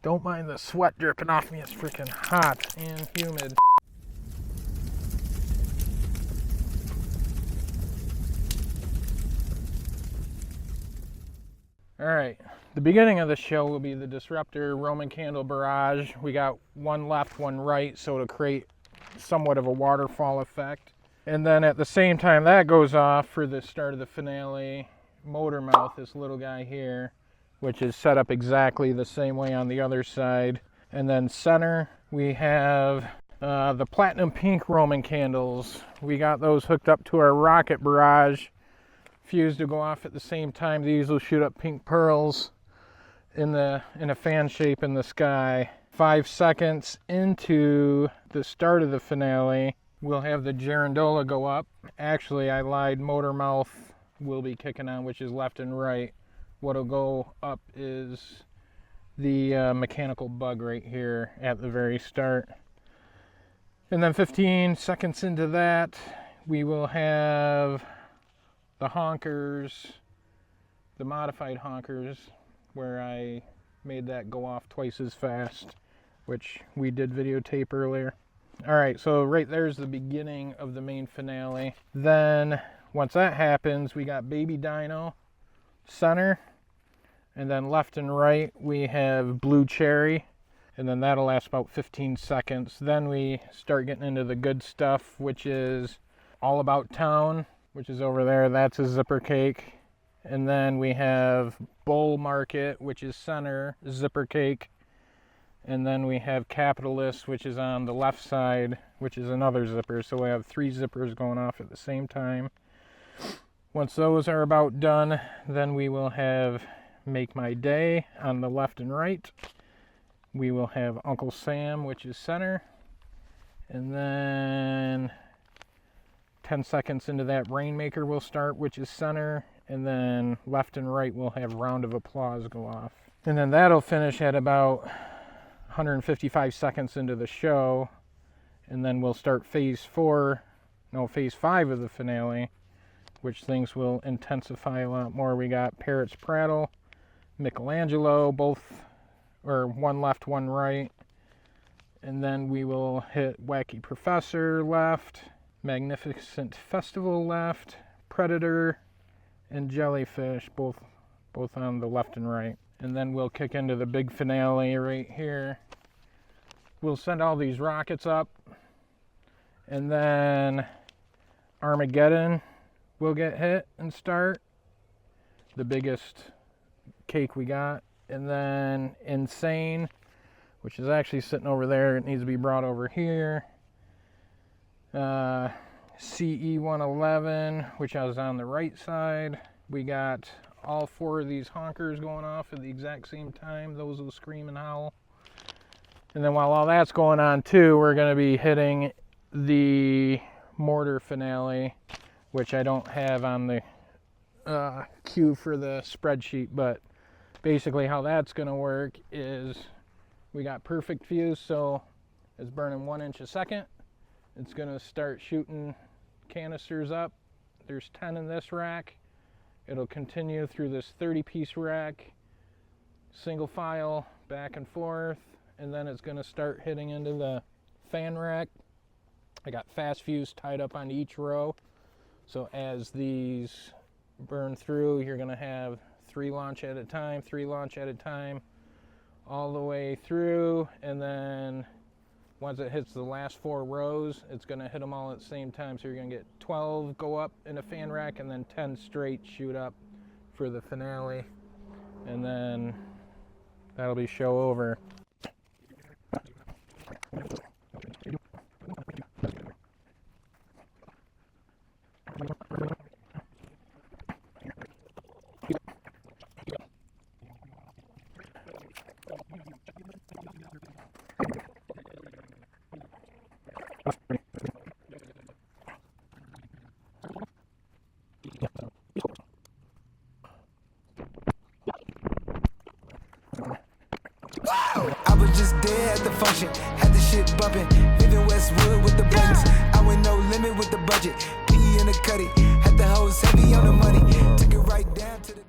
Don't mind the sweat dripping off me, it's freaking hot and humid. Alright, the beginning of the show will be the disruptor Roman candle barrage. We got one left, one right, so to create somewhat of a waterfall effect. And then at the same time that goes off for the start of the finale, motor mouth, this little guy here, which is set up exactly the same way on the other side. And then center, we have the platinum pink Roman candles. We got those hooked up to our rocket barrage. Fuse to go off at the same time. These will shoot up pink pearls in a fan shape in the sky. 5 seconds into the start of the finale, we'll have the girandola go up. Actually, I lied, motor mouth will be kicking on, which is left and right. What'll go up is the mechanical bug right here at the very start. And then 15 seconds into that, we will have the honkers, the modified honkers, where I made that go off twice as fast, which we did videotape earlier. Alright, so right there's the beginning of the main finale. Then, once that happens, we got Baby Dino, center, and then left and right we have Blue Cherry, and then that'll last about 15 seconds. Then we start getting into the good stuff, which is All About Town, which is over there. That's a zipper cake. And then we have Bull Market, which is center, zipper cake. And then we have Capitalist, which is on the left side, which is another zipper. So we have 3 zippers going off at the same time. Once those are about done, then we will have Make My Day on the left and right. We will have Uncle Sam, which is center. And then 10 seconds into that, Rainmaker will start, which is center. And then left and right will have Round of Applause go off. And then that'll finish at about 155 seconds into the show. And then we'll start phase 5 of the finale, which things will intensify a lot more. We got Parrots Prattle, Michelangelo, both, or one left, one right. And then we will hit Wacky Professor left, Magnificent Festival left, Predator, and Jellyfish, both on the left and right. And then we'll kick into the big finale right here. We'll send all these rockets up, and then Armageddon will get hit and start, the biggest cake we got. And then Insane, which is actually sitting over there, it needs to be brought over here. CE-111, which I was on the right side. We got all 4 of these honkers going off at the exact same time. Those will scream and howl. And then while all that's going on too, we're going to be hitting the mortar finale, which I don't have on the queue for the spreadsheet, but basically how that's going to work is we got perfect fuse, so it's burning 1 inch a second. It's going to start shooting canisters up. There's 10 in this rack. It'll continue through this 30-piece rack, single file, back and forth, and then it's going to start hitting into the fan rack. I got fast fuse tied up on each row, so as these burn through, you're going to have 3 launch at a time, 3 launch at a time, all the way through, and then once it hits the last 4 rows, it's going to hit them all at the same time. So you're going to get 12 go up in a fan rack, and then 10 straight shoot up for the finale. And then that'll be show over. I was just there at the function, had the shit bumping, living Westwood with the buttons. I went no limit with the budget, P in the cutty, had the hoes heavy on the money, took it right down to the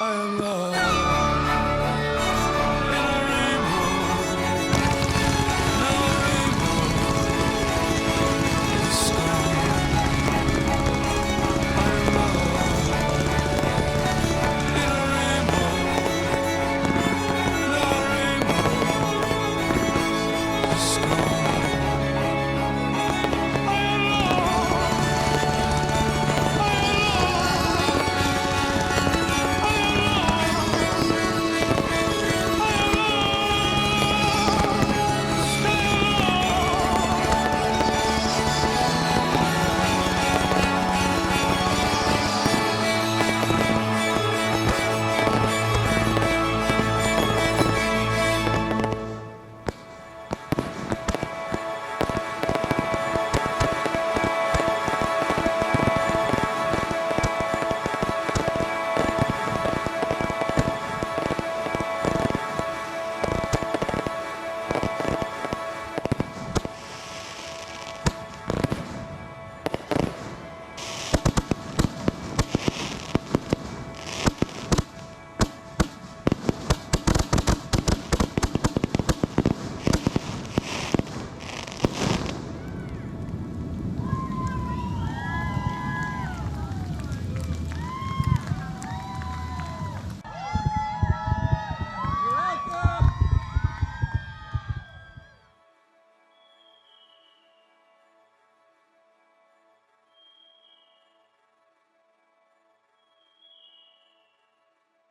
I am lost.